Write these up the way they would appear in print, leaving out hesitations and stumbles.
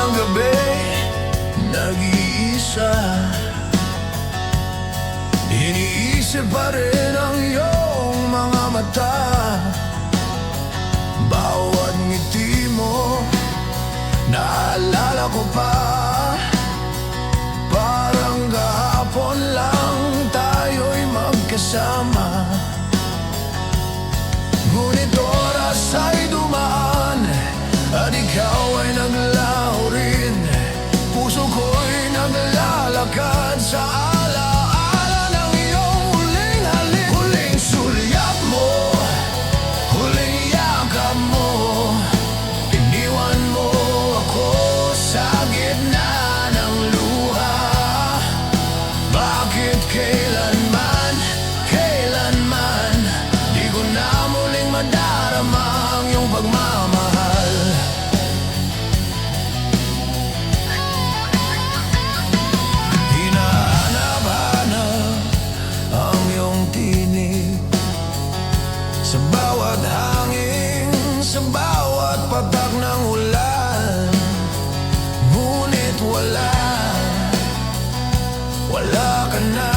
ng gabi, nag-iisa. Iniisip pa rin ang iyong mga mata. Bawat ngiti mo, naalala ko pa. Parang kahapon lang tayo'y magkasama. Ngunit oras ay dumaan at ikaw ay naglaho rin. Puso ko'y naglalakad sa alaala ng iyong huling halik. Huling sulyap mo, huling yakap mo. Iniwan mo ako sa gitna ng luha. Bakit kailanman di ko na muling madarama ang iyong pagmamahal. Hinahanap-hanap ang iyong tinig sa bawat hangin, sa bawat patak ng ulan. Ngunit wala ka na.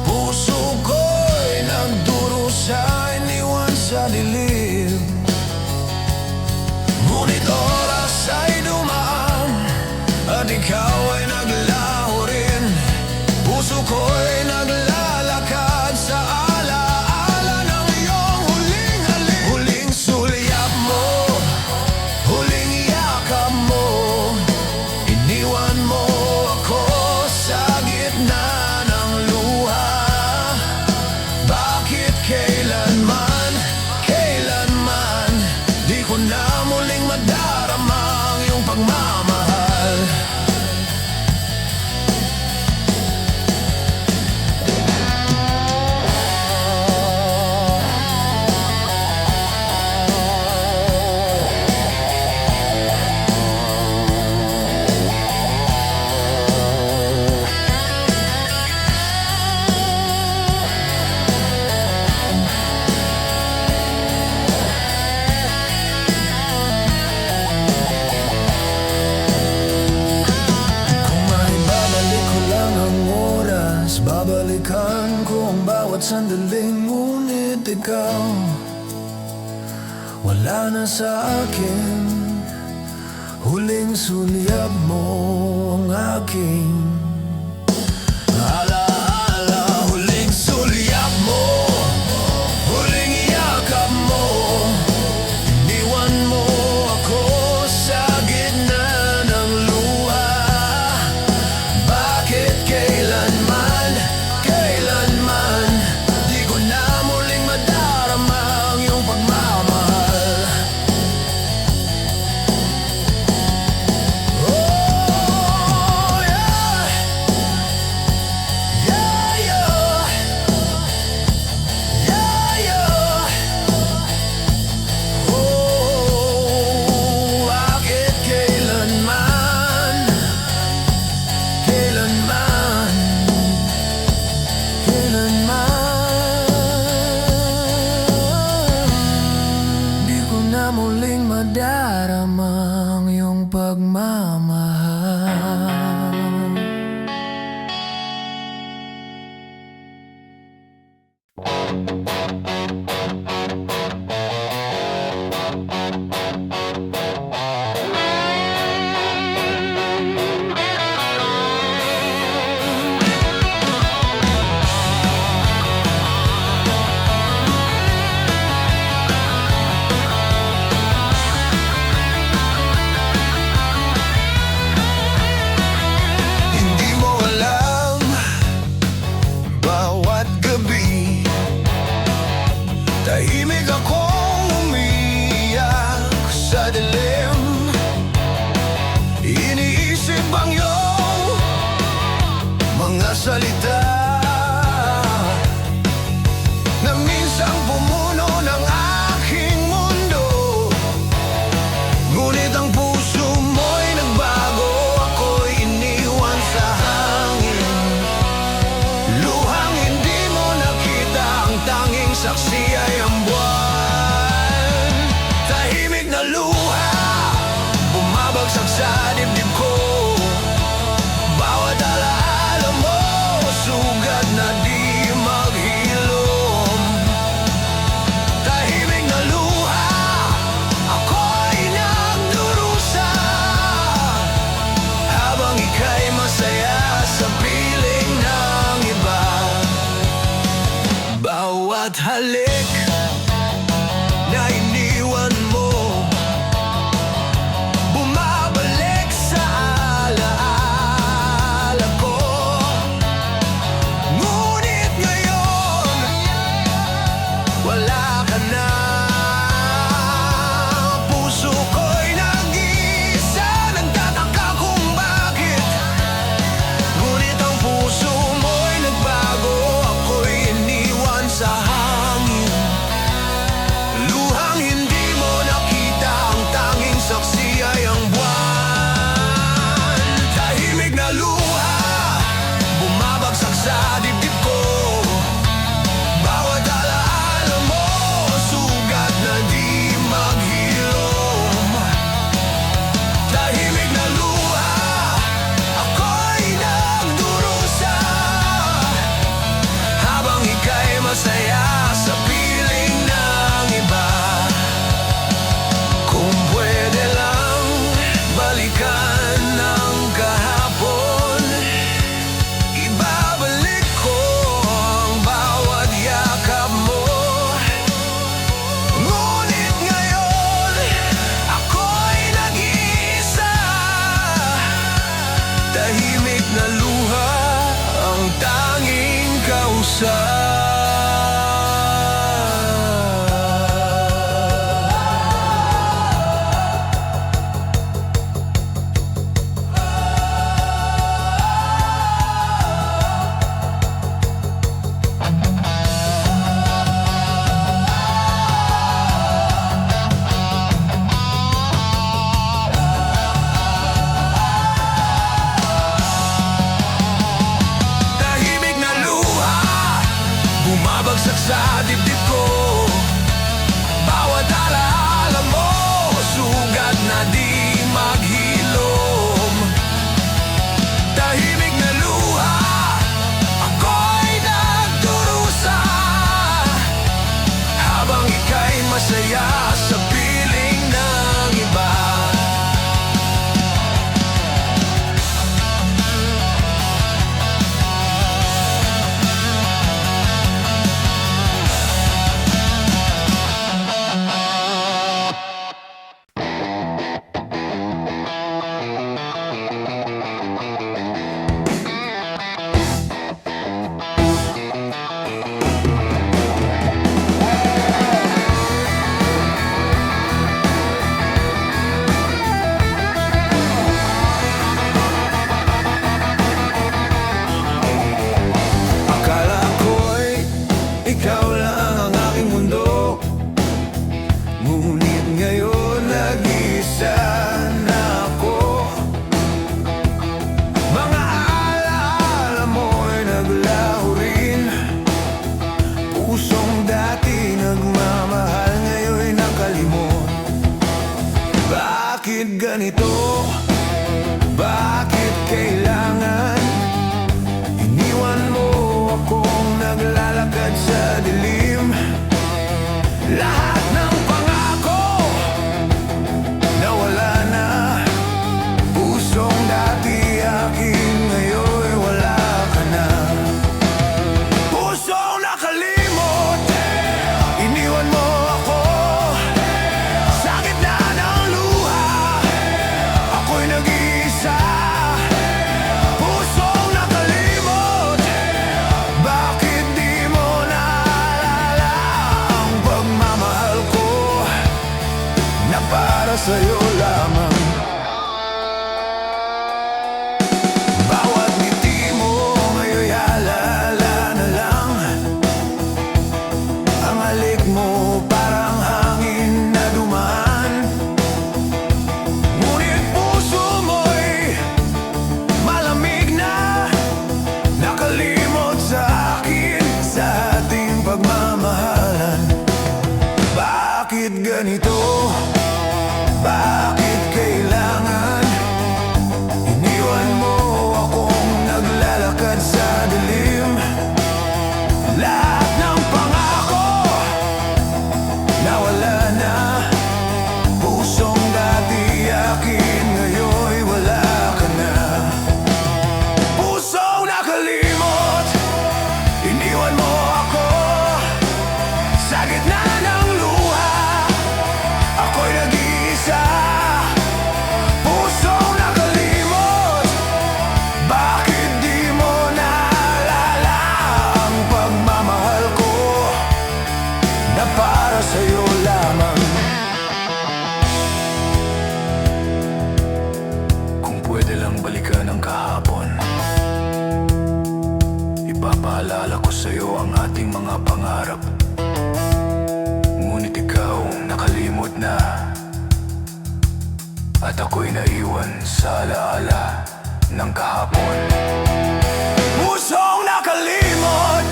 Puso ko'y nagdurusa, iniwan sa dilim. Ngunit oras ay dumaan at ikaw ay naglaho rin. Puso ko'y naglalakad sa alaala ng iyong huling halik. Huling sulyap mo, huling yakap mo. Iniwan mo ako sa gitna ng luha. Bakit kailanman di ko na muling madarama ang iyong pagmamahal. Babalikan ko ang bawat sandaling, ngunit ikaw wala na sa akin. Huling sulyap mo ang aking alaala. Huling sulyap mo, huling yakap mo. Iniwan mo ako sa gitna ng luha. Bakit kailanman di ko na muling madarama ang iyong pagmamahal. Oh, yeah. Yeah, yeah. Yeah, yeah. Oh, bakit kailanman di ko na muling madarama ang iyong pagmamahal. Tahimik akong umiyak sa dilim. Iniisip ang iyong mga salita na minsang pumuno ng aking mundo. Ngunit ang puso mo'y nagbago, ako'y iniwan sa hangin. Luhang hindi mo nakita, ang tanging saksi ay ang buwan. Tahimik na luha, bumaba bawat halik na iniwan mo, bumabalik sa alaala ko. Ngunit ngayon, wala ka na. Puso ko'y nag-iisa, nagtataka kung bakit. Ngunit ang puso mo'y nagbago, ako'y iniwan sa hangin. Luhang hindi mo nakita, ang tanging saksi ay ang buwan. Tahimik na luha, bumabagsak sa dibdib ko. Bawat alaala mo, sugat na di maghilom. Tahimik na luha, ako'y nagdurusa, habang ika'y masaya sa piling ng iba. Kung pwede lang balikan ang kahapon, ibabalik ko ang bawat yakap mo. Ngunit ngayon, ako'y nag-iisa. Tahimik na luha, ang tanging kausap. Tahimik na luha, bumabagsak sa dibdib ko. Bawat alaala mo, sugat na di maghilom. Tahimik na luha, ako'y nagdurusa, habang ika'y masaya sa piling ng iba. Akala ko'y ikaw lang ang aking mundo, ngunit ngayon nag-iisa na ako. Mga alaala mo'y naglaho rin, pusong dati nagmamahal ngayon'y nakalimot. Bakit ganito? Bakit kailangan iniwan mo akong naglalakad sa dilim? Lahat ng pangako nawala na. Pusong dati akin, ngayon wala ka na. Pusong nakalimot, iniwan mo ako sa gitna ng luha. Ako'y nag-iisa. Pusong nakalimot, bakit di mo naalala ang pagmamahal ko na para sa'yo lamang? Bawat ngiti mo ngayon'y alaala na lang. Ang halik mo parang hangin na dumaan, ngunit puso mo'y malamig na, nakalimot sa akin sa ating pagmamahalan. Bakit ganito? Bakit kailangan iniwan mo akong naglalakad sa dilim? Lahat ng pangako nawala na. Pusong dati akin, ngayon wala ka na. Pusong nakalimot, iniwan mo ako ko sa'yo ang ating mga pangarap. Ngunit ikaw nakalimot na, at ako'y naiwan sa alaala ng kahapon. Pusong nakalimot,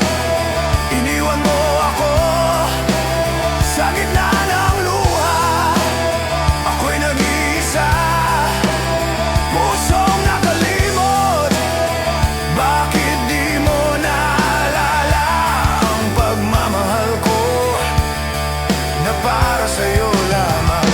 iniwan mo ako sa gitna ng luha. Ako'y nag-iisa. Pusong nakalimot, bakit di mo naalala ang pagmamahal ko na para sa'yo lamang?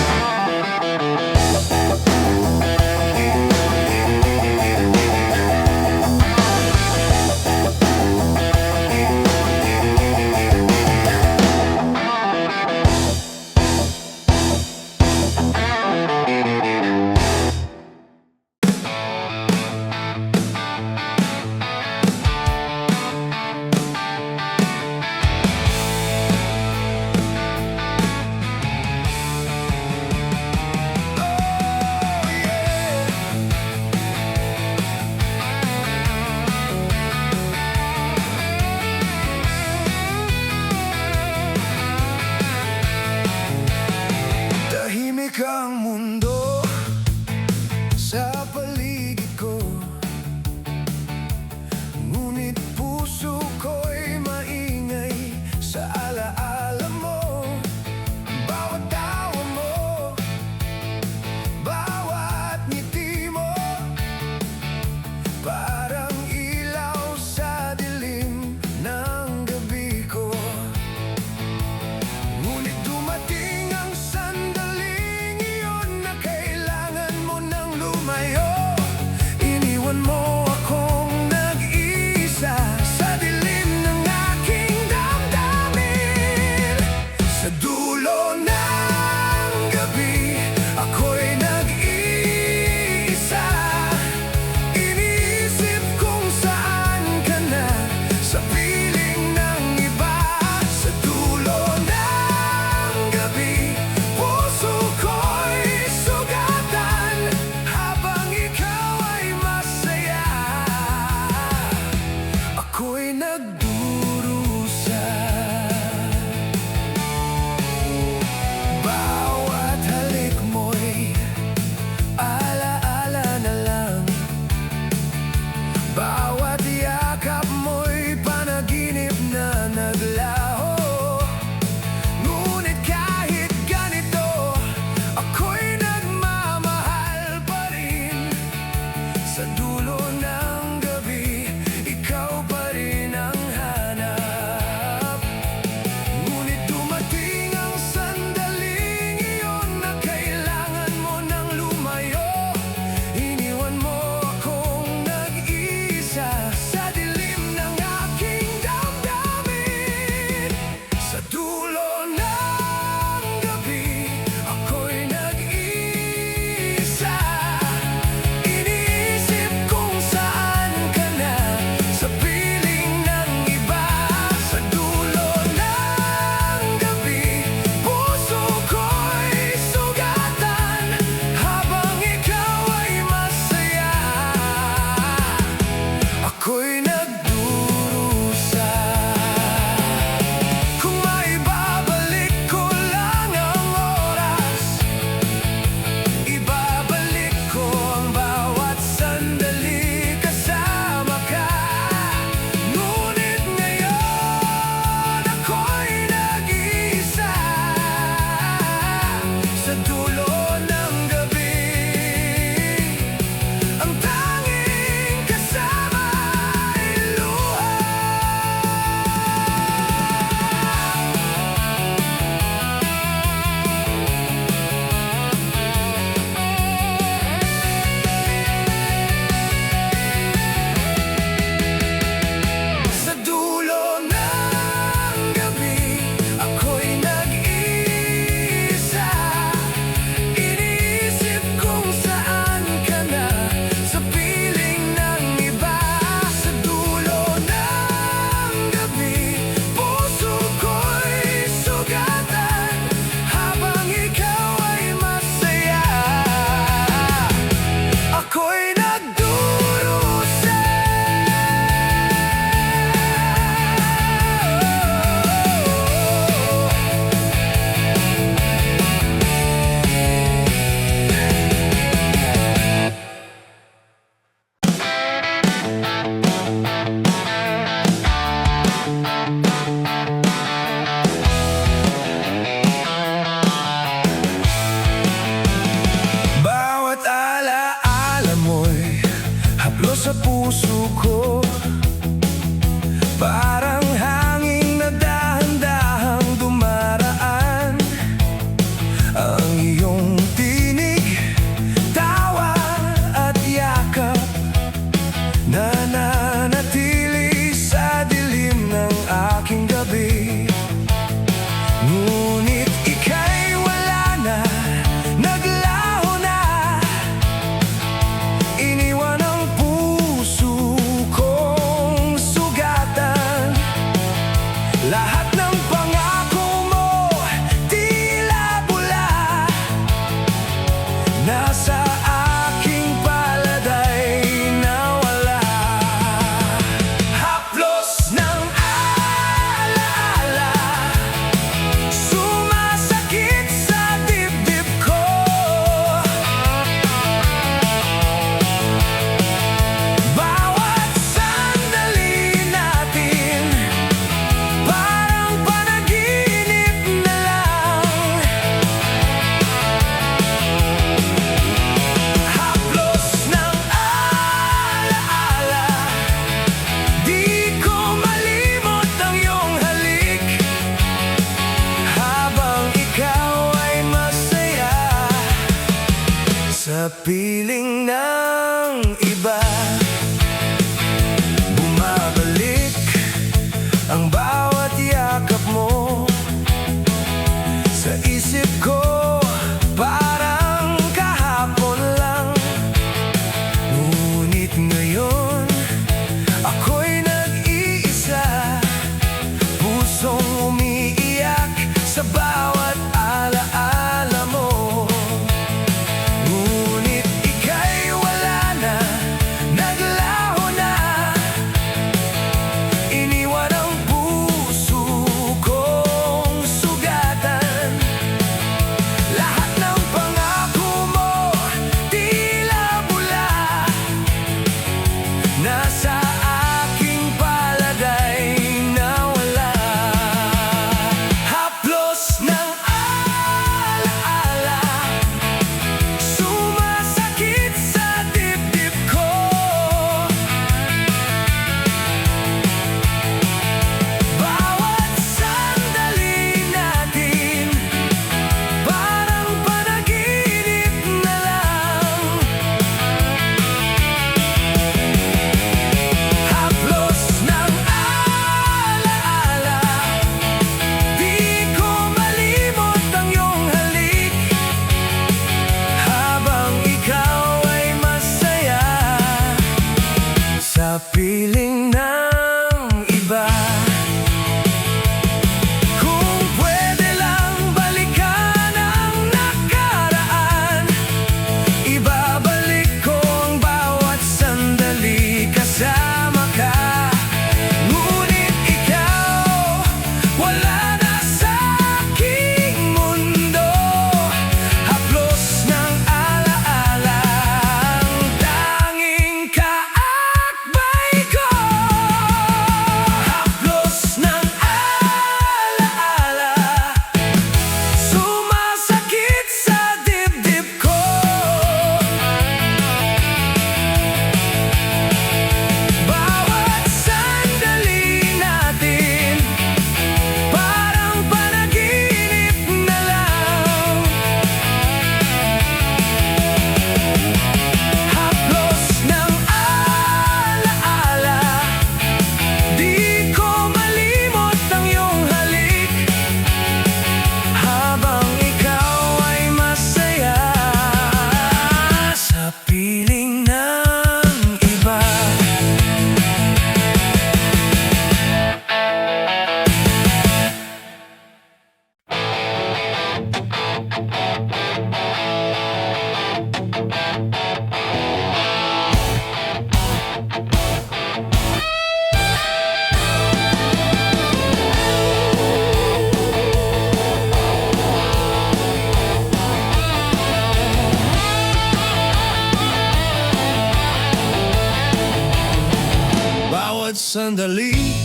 bawat sandali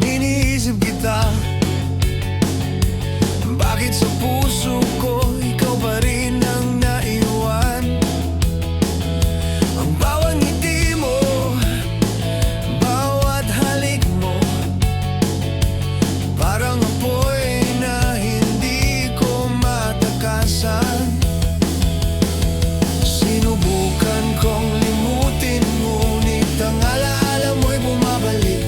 iniisip kita. Bakit sa puso ko ikaw pa rin ang naiwan? Ang bawat ngiti mo, bawat halik mo, parang apoy na hindi ko matakasan. Sinubukan kong limutin, ngunit ang alaala mo'y bumabalik.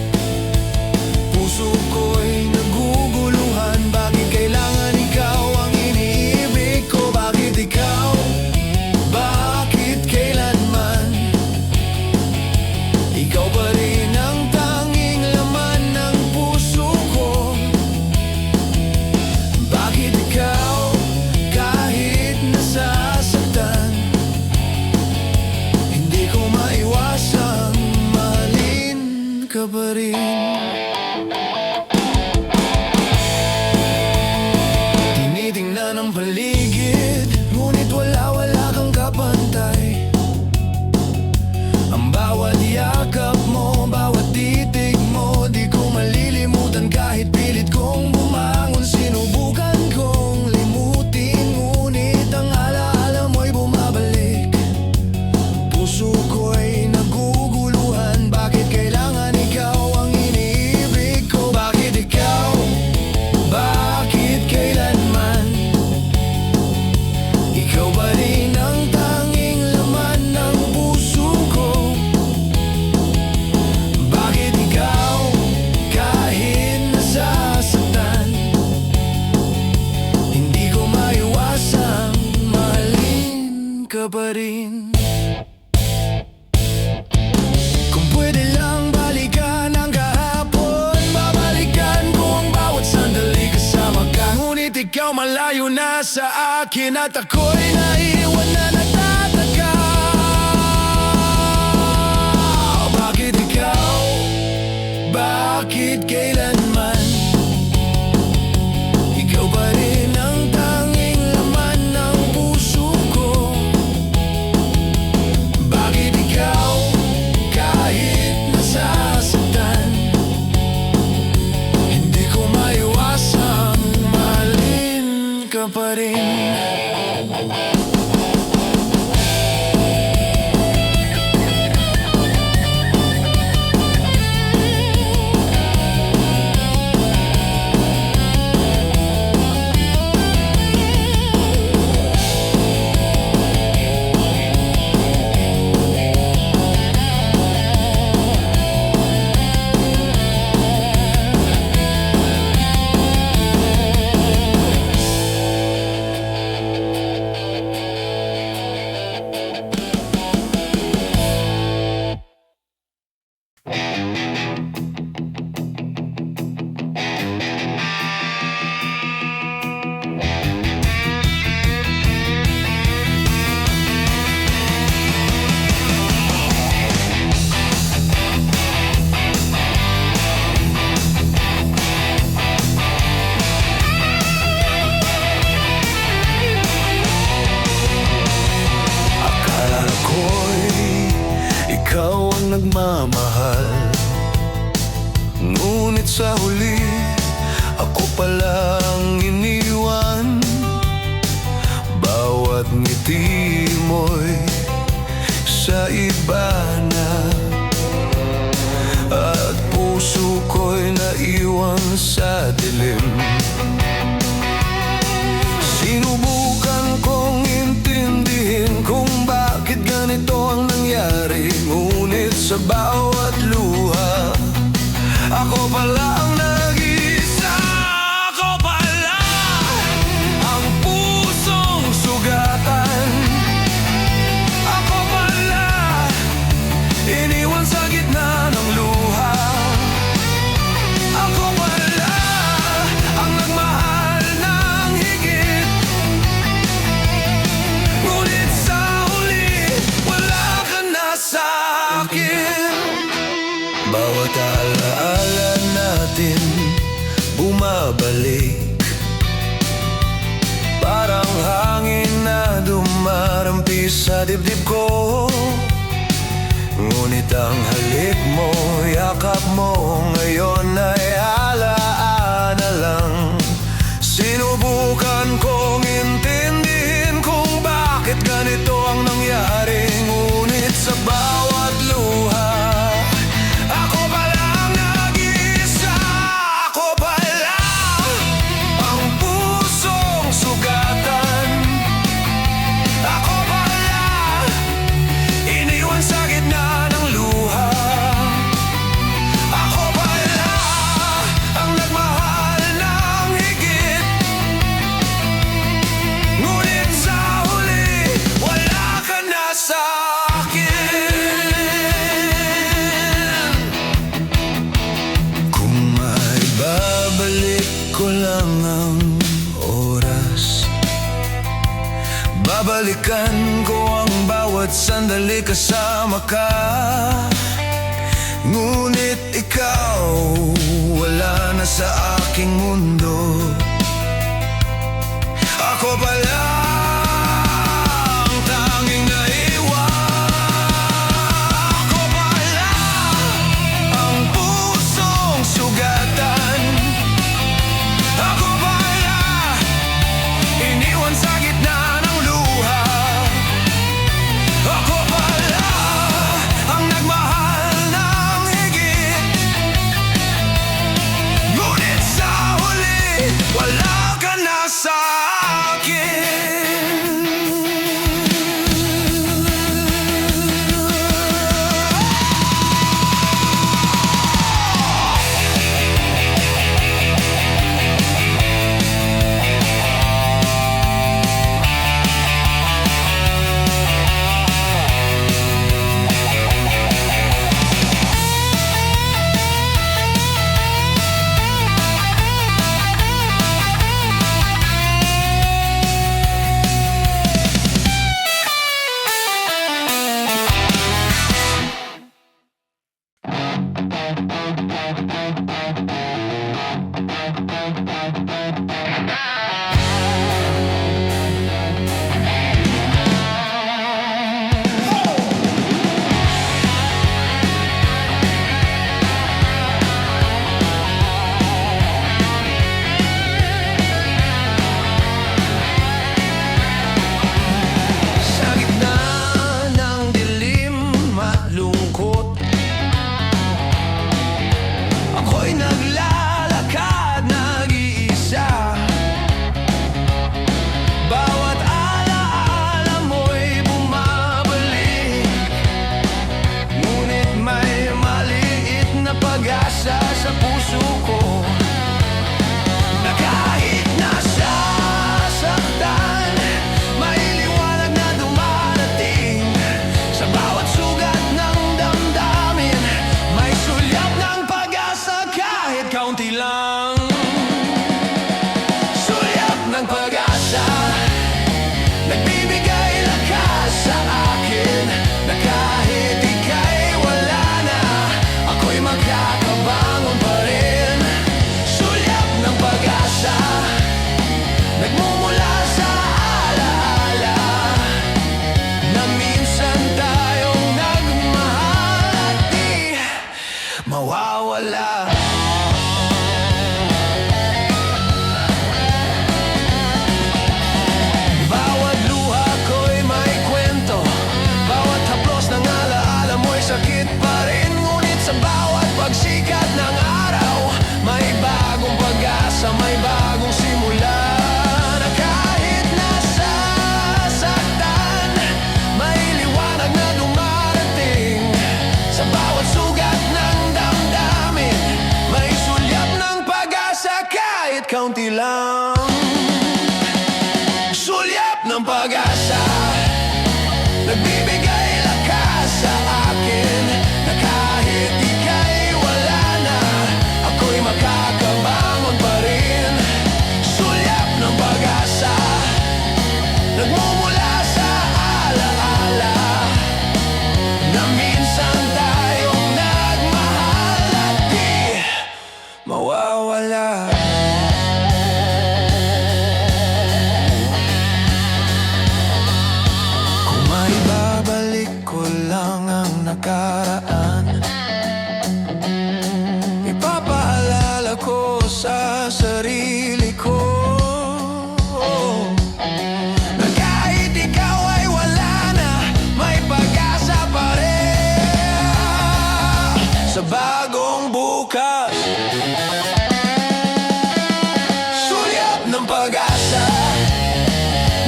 Puso ko'y naguguluhan, bakit kailangan ikaw ang iniibig ko? Bakit ikaw? Bakit kailanman? Ikaw pa rin ang tanging laman ng puso ko. Bakit ikaw, kahit nasasaktan, hindi ko maiwasang mahalin ka pa rin. Tinitingnan ang paligid, ngunit wala kang kapantay. Ang bawat yakap mo, bawat titig mo, di ko malilimutan kahit pilit kong bumangon. Sinubukan kong limutin, ngunit ang alaala mo'y bumabalik. Puso ko'y naguguluhan, bakit kailangan ikaw ang iniibig ko? Bakit ikaw? Bakit kailanman? Ikaw pa rin ang tanging laman ng puso ko. Bakit ikaw, kahit nasasaktan, hindi ko maiwasang mahalin ka pa rin. Kung pwede lang balikan ang kahapon, babalikan ko ang bawat sandali kasama ka. Ngunit ikaw malayo na sa akin at ako'y naiwan na nagtataka. Bakit ikaw? Bakit kailanman? Ikaw pa rin ang tanging laman ng puso ko. Bakit ikaw, kahit nasasaktan, hindi ko maiwasang mahalin ka pa rin. Ikaw ang nagmamahal, ngunit sa huli ako pala ang iniwan. Bawat ngiti mo'y sa iba na, at puso ko'y naiwan sa dilim. Sinubukan kong intindihin kung bakit ganito ang nangyari, ngunit sa bawat luha, ako pala ang nag-iisa. Ako pala ang pusong sugatan. Ako pala iniwan sa gitna ng luha. Ako pala ang nagmahal ng higit, ngunit sa huli wala ka na sa akin. Bawat alaala natin bumabalik, parang hangin na dumarampi sa dibdib ko. Ngunit ang halik mo, yakap mo, ngayon ay alaala lang. Sinubukan kong intindihin kung bakit ganito ang nangyari. Ngunit sa bawat luha, ako palang nag-iisa. Ako pala ang pusong sugatan. Ako pala iniwan sa gitna ng luha. Ako pala ang nagmahal ng higit. Ngunit sa huli, wala ka na sa akin. Kung may babalik ko lang ang oras, babalikan ko ang bawat sandali kasama ka. Ngunit ikaw, wala na sa aking mundo. Ako pala ang tanging naiwan. Ako pala ang pusong sugatan. Ako pala iniwan sa gitna ng luha. Ako pala ang nagmahal ng higit. Ngunit sa huli, wala ka na sa akin. Sa gitna ng dilim at lungkot, ako'y naglalakad nag-iisa. Bawat alaala mo'y bumabalik. Ngunit may maliit na pag-asa sa puso ko, na kahit nasasaktan, may liwanag na dumarating. Sa bawat sugat ng damdamin, may sulyap ng pag-asa kahit kaunti lang. Sulyap ng pag-asa, nagbibigay lakas sa akin, na kahit ika'y wala na, ako'y magkakabangon pa rin. Sulyap ng pag-asa, nagmumula sa alaala, na minsan tayong nagmahal at di mawawala. Bawat luha ko'y may kwento, bawat haplos ng alaala mo'y sakit pa rin. Ngunit sa bawat pagsikat ng araw, may bagong pag-asa, may bagong simula. Na kahit nasasaktan, may liwanag na dumarating. Sa bawat sugat ng damdamin, may sulyap ng pag-asa kahit kaunti lang. Sulyap ng pag-asa, nagbibigay lakas sa akin, na kahit ika'y wala na, ako'y makakabangon pa rin. Sulyap ng pag-asa, nagmumula sa alaala, na minsan tayong nagmahal at di mawawala. bagong bukas. Sulyap ng pag-asa,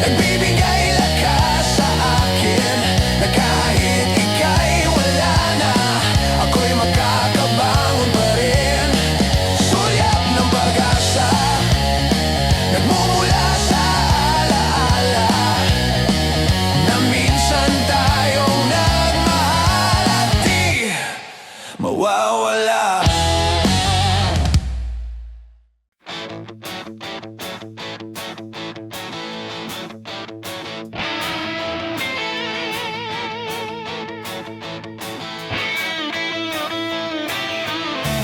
nagbibigay lakas sa akin, na kahit ika'y wala na, ako'y makakabangon pa rin. Sulyap ng pag-asa, nagmumula sa alaala, na minsan tayong nagmahal at di mawawala.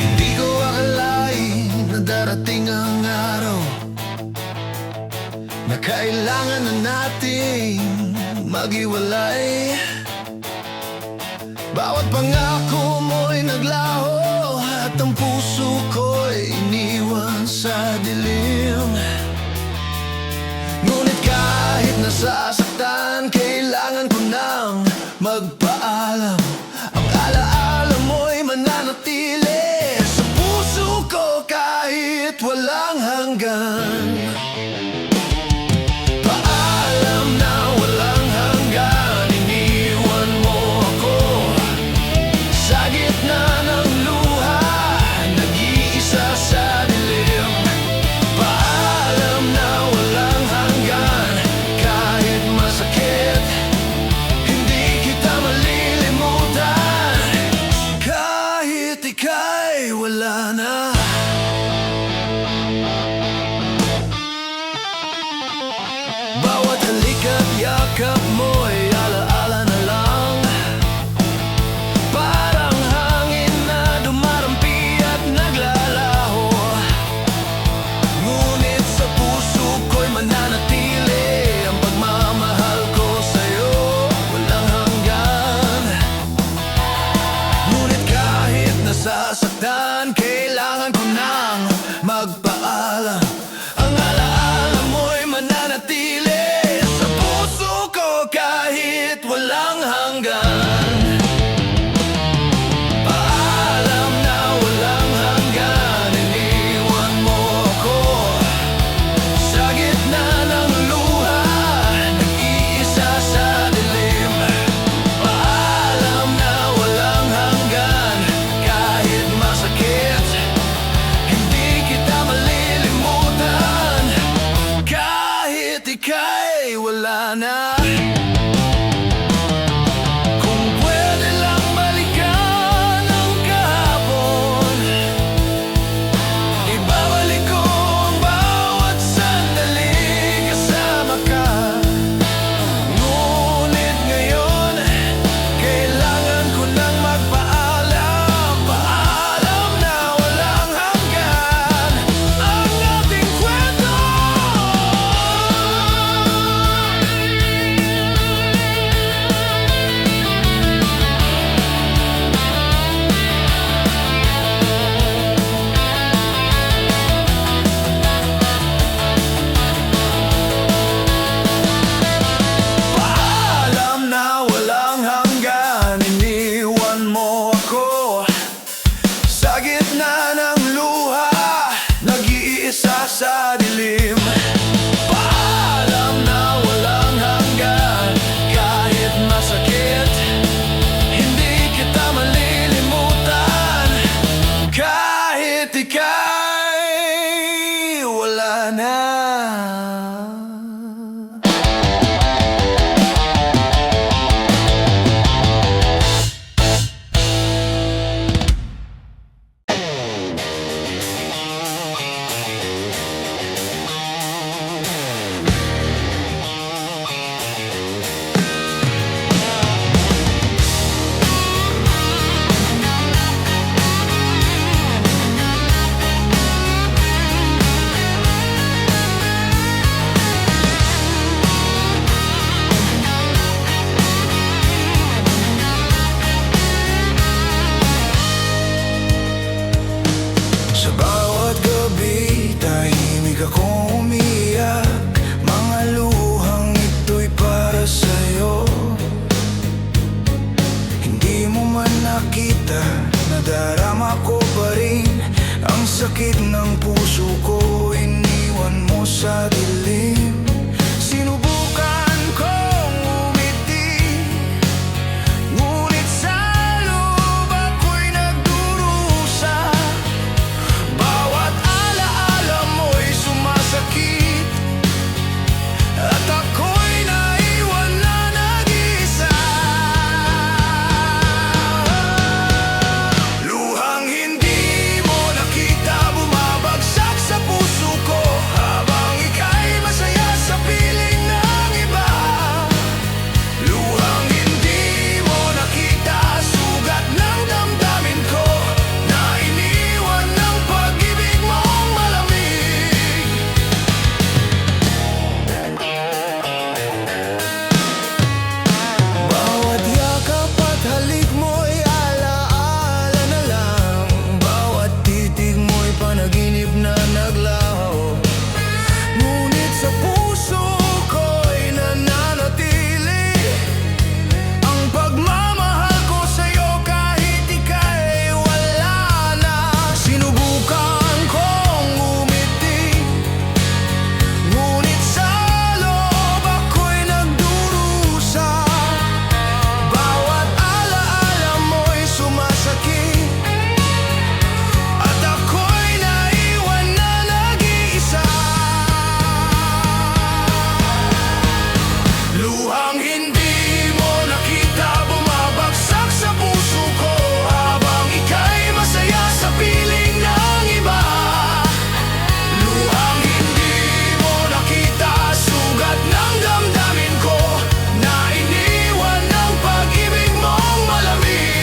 Hindi ko akalain na darating ang araw na kailangan na nating maghiwalay. Bawat pangako mo'y naglaho at ang puso ko'y iniwan sa dilim. Ngunit kahit nasasaktan, kailangan ko nang magpaalam. Ang alaala mo'y mananatili sa puso ko kahit walang hanggan. Paalam na walang hanggan, iniwan mo ako sa gitna ng luha, nag-iisa sa dilim. Paalam na walang hanggan, kahit masakit, hindi kita malilimutan, kahit ika'y wala na. Bawat halik at yakap mo'y alaala na lang, parang hangin na dumarampi at naglalaho. Ngunit sa puso ko'y mananatili ang pagmamahal ko sa'yo, walang hanggan. Ngunit kahit nasasaktan, kailangan ko nang magpaalam. Ang alaala mo'y mananatili sa puso ko kahit walang hanggan. Paalam na walang hanggan, iniwan mo ako sa gitna ng luha, nag-iisa sa dilim. Paalam na walang hanggan, kahit masakit, hindi kita malilimutan, kahit ika'y wala na. Kung pwede lang balikan ang kahapon, ibabalik ko ang bawat sandali kasama ka. Ngunit ngayon, kailangan ko nang magpaalam. Paalam na walang hanggan ang ating kwento. Paalam na walang hanggan, iniwan mo ako sa gitna ng luha, nag-iisa sa dilim. Paalam na walang hanggan, kahit masakit, hindi kita malilimutan, kahit ika'y wala na. sakit ng puso ko, iniwan mo sa dilim. Sinubukan kong umiti, ngunit sa loob ako'y nagdurusa. Bawat alaala mo'y sumasakit, at ako'y naiwan na nag-isa. Luhang hindi mo nakita bumabagsak sa puso ko, habang ika'y masaya sa piling ng iba. Luhang hindi mo nakita sugat ng damdamin ko, na iniwan ng pag-ibig mong malamig. Bawat yakap at halik mo'y alaala na lang. Bawat titig mo'y panaginip na naglaho. Ngunit sa puso ko'y nananatili ang pagmamahal ko sa'yo, kahit ika'y wala na. Sinubukan kong umiti, ngunit sa loob ako'y nagdurusa. Bawat alaala mo'y sumasakit, at ako'y naiwan na nag-iisa. Luhang hindi mo nakita bumabagsak sa puso ko, habang ika'y masaya sa piling ng iba. Luhang hindi mo nakita sugat ng damdamin ko, na iniwan ng pag-ibig mong malamig.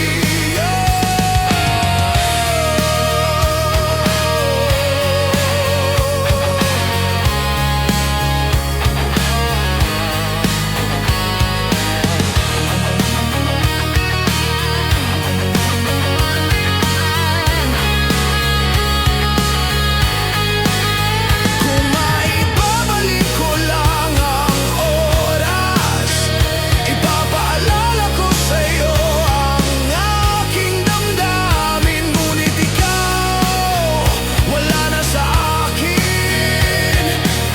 Kung maibabalik ko lang ang oras, ipapaalala ko sa'yo ang aking damdamin. Ngunit ikaw, wala na sa akin,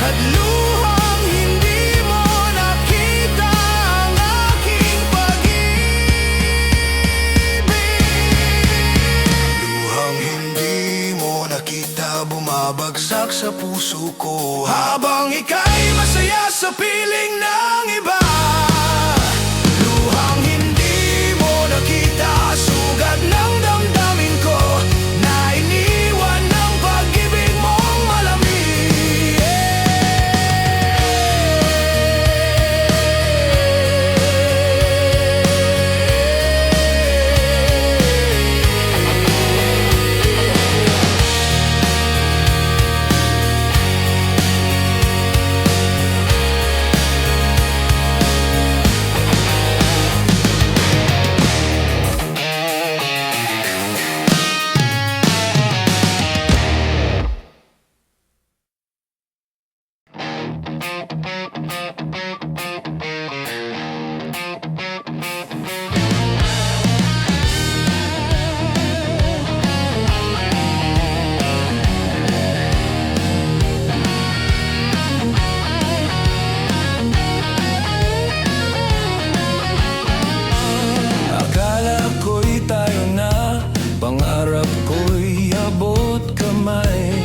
at luhang hindi mo nakita ang aking pag-ibig. Luhang hindi mo nakita bumabagsak sa puso ko, habang ika'y masaya sa piling ng iba. Luhang hindi mo nakita sugat ng damdamin ko, na iniwan ng pag-ibig mong malamig. Akala ko'y tayo na, pangarap ko'y abot kamay.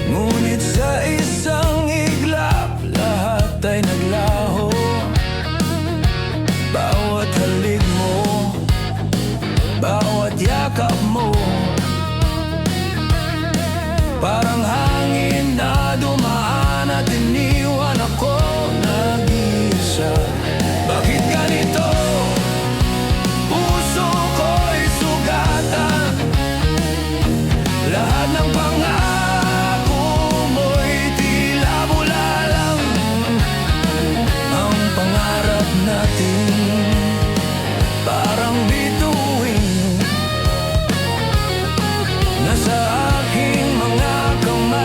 Ngunit sa isang iglap, lahat ay naglaho. Bawat halik mo, bawat yakap mo, parang hangin na dumaan at iniwan ako nag-iisa. Bakit ganito? Puso ko'y sugatan, lahat ng pangako mo'y tila bulalang. Ang pangarap natin parang bituin, nasa aking mga kamay.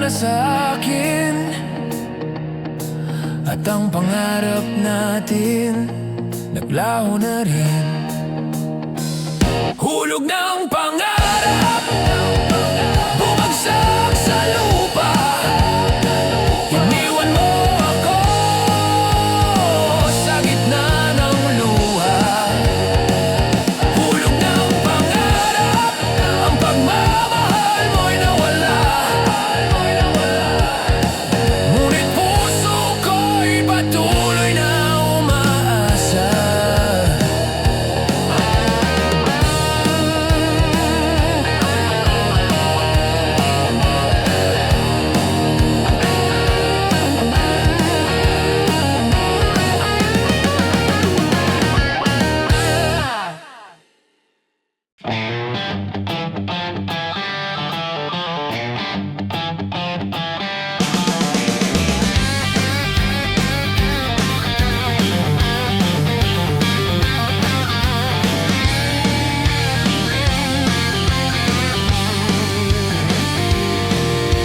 na sa akin, at ang pangarap natin naglaho na rin. Hulog ng pangarap, bumagsak sa lupa. Iniwan mo ako sa gitna ng luha. Hulog ng pangarap, ang pagmamahal mo'y nawala. Ngunit puso ko'y patuloy na umaasa.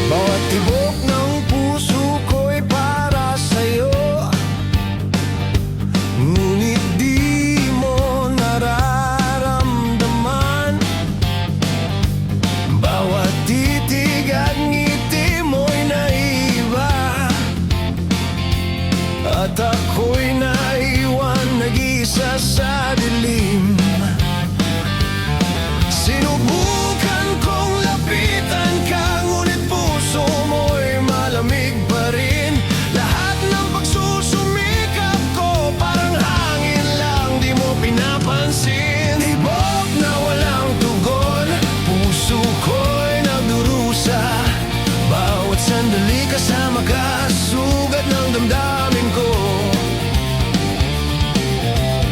Bawat tibok ng puso ko'y para sa'yo, ngunit di mo nararamdaman. Bawat titig at ngiti mo'y naiba, at ako'y naiwan nag-isa sa dilim. Sinubukan kong lapitan ka, ngunit puso mo'y malamig pa rin. Lahat ng pagsusumikap ko parang hangin lang, di mo pinapansin. Tibok na walang tugon, puso ko'y nagdurusa. Bawat sandali kasama ka, sugat ng damdamin ko.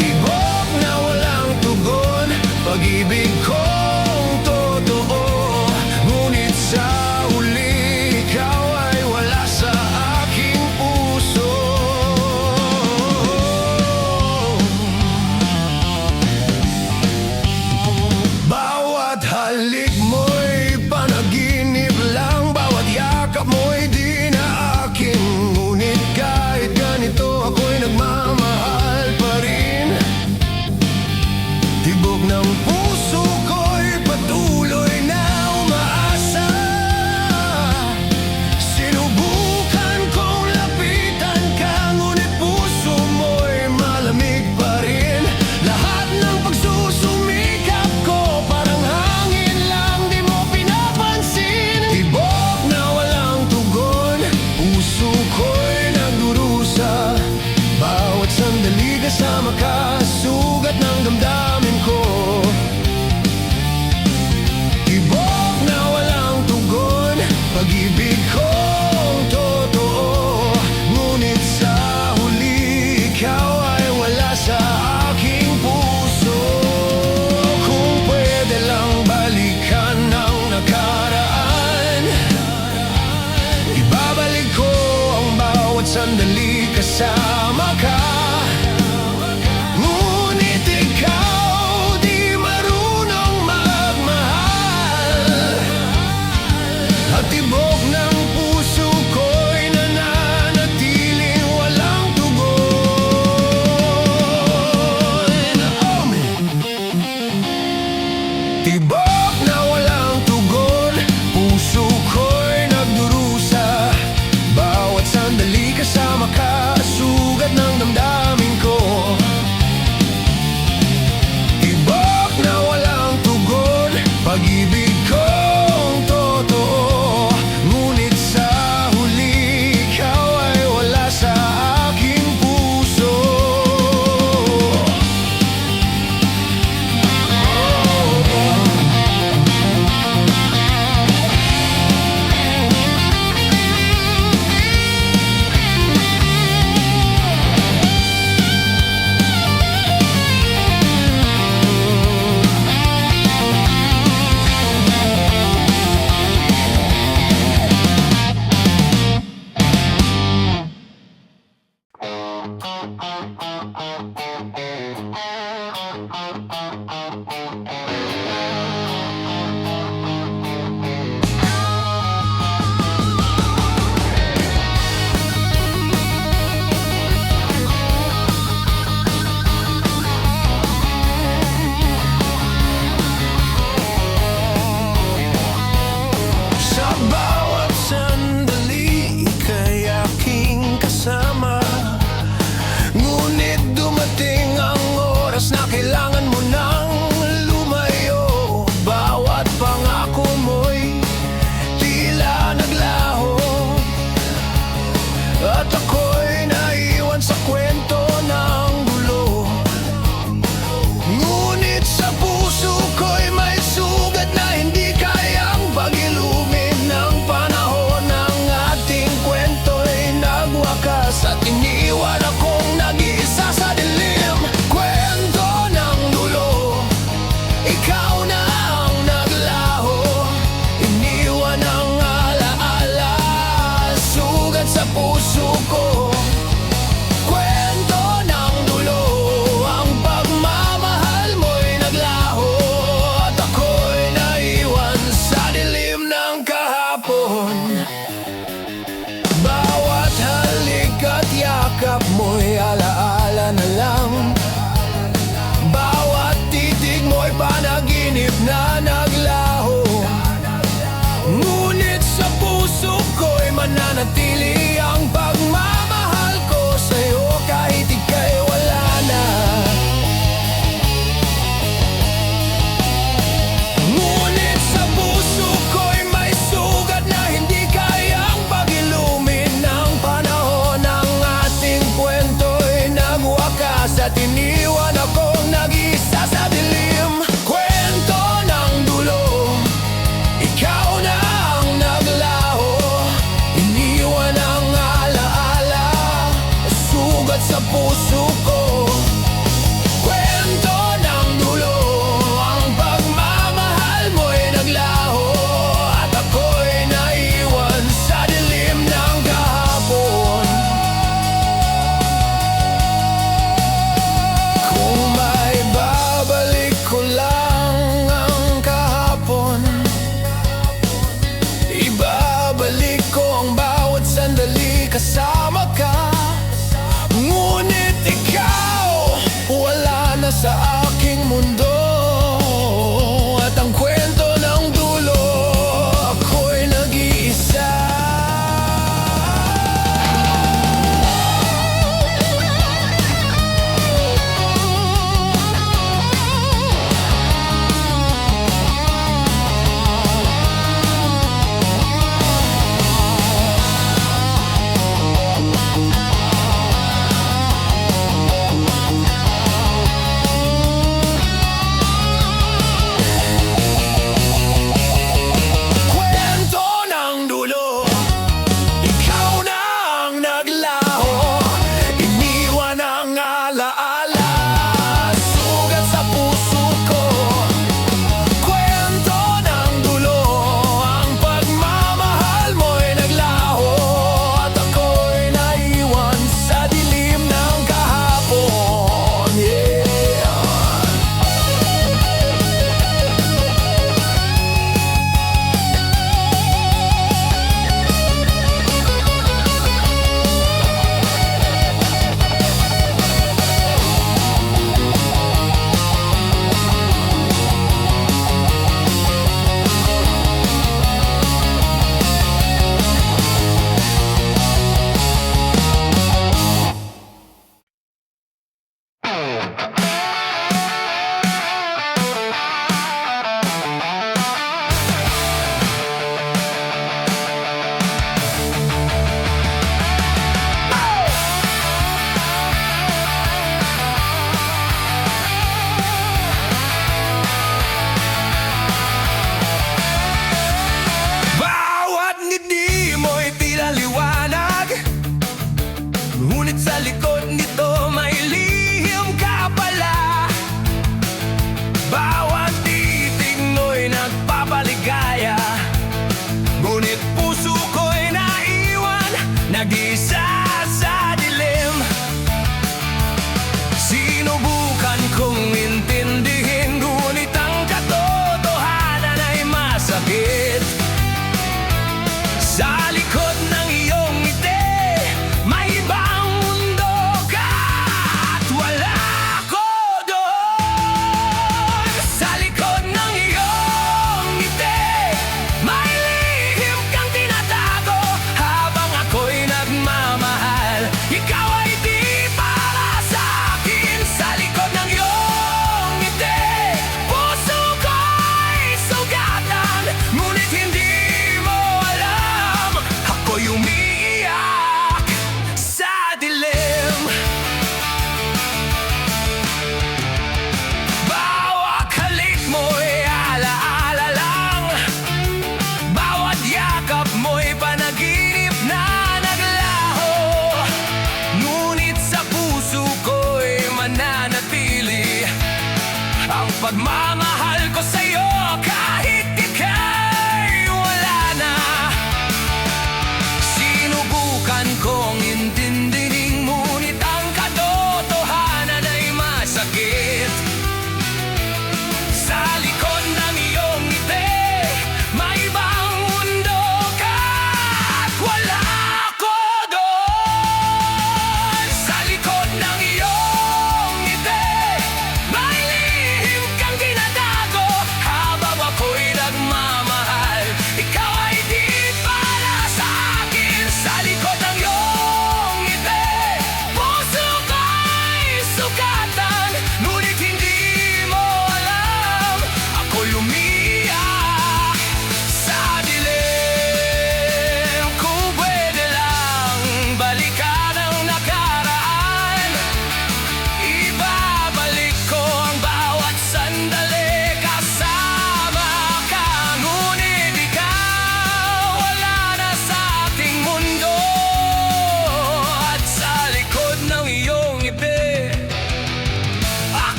Tibok na walang tugon, pag-ibig kong totoo. Ngunit sa huli, ikaw ay wala sa aking puso. Bawat halik mo'y panaginip lang, bawat yakap mo'y di na akin. Ngunit kahit ganito, ako'y nagmamahal pa rin. Tibok ng puso ko'y patuloy na umaasa. Sinubukan kong lapitan ka, ngunit puso mo'y malamig pa rin. Lahat ng pagsusumikap ko parang hangin lang, di mo pinapansin. Tibok na walang tugon, puso ko'y nagdurusa. Bawat sandali kasama ka, sugat ng damdamin ko. Tibok na walang tugon, pag-ibig kong totoo. Ngunit sa huli, ikaw ay wala sa aking puso. Kung pwede lang balikan ang nakaraan, ibabalik ko ang bawat sandali kasama ka. Ngunit ikaw di marunong magmahal, at tibok ng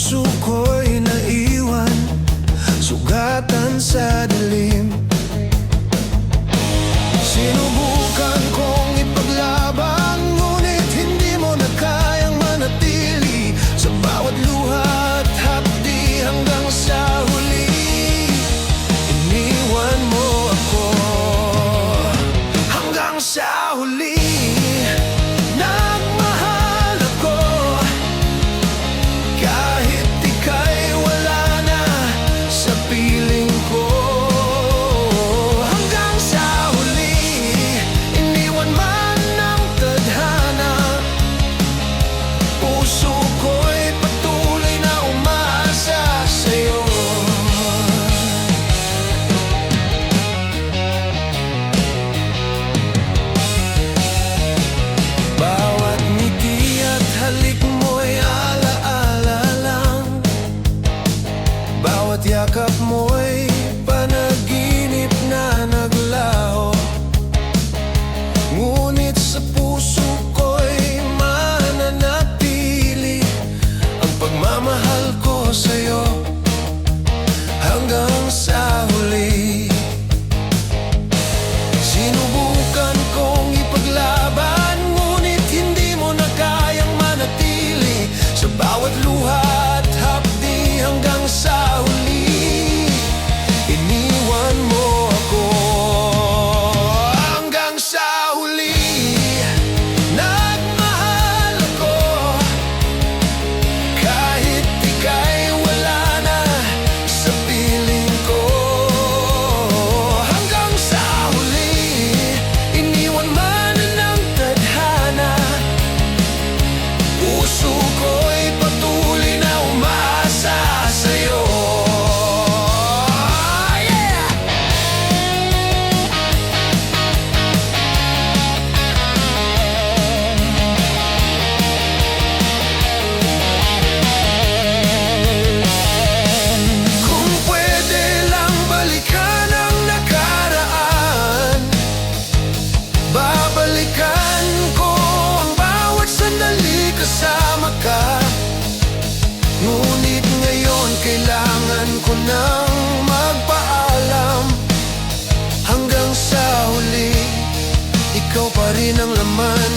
puso ko'y naiwan, sugatan sa dilim. Sinubukan kong ipaglaban, ngunit hindi mo na kayang manatili. Sa bawat luha at hapdi hanggang sa huli, iniwan mo ako. Hanggang sa huli, nagmahal ako, kahit ika'y wala na sa piling ko. Hanggang sa huli, iniwan man ng tadhana, puso ko'y patuloy na umaasa sa'yo. Bawat ngiti at halik mo'y alaala lang, bawat yakap mo'y panaginip na naglaho. Ngunit sa puso ko'y mananatili ang pagmamahal ko sa'yo hanggang sa huli. Sinubukan kong ipaglaban, ngunit hindi mo na kayang manatili. Sa bawat luha at hapdi hanggang sa huli, iniwan mo ako. Hanggang sa huli, nagmahal ako, kahit ika'y wala na sa piling ko. Hanggang sa huli, iniwan man ng tadhana, puso ko'y patuloy na umaasa sa'yo. Yeah! Kung pwede lang balikan ang nakaraan, babalikan ko ang bawat sandali kasama ka. Ngunit ngayon kailangan ko nang magpaalam. Hanggang sa huli, ikaw pa rin ang laman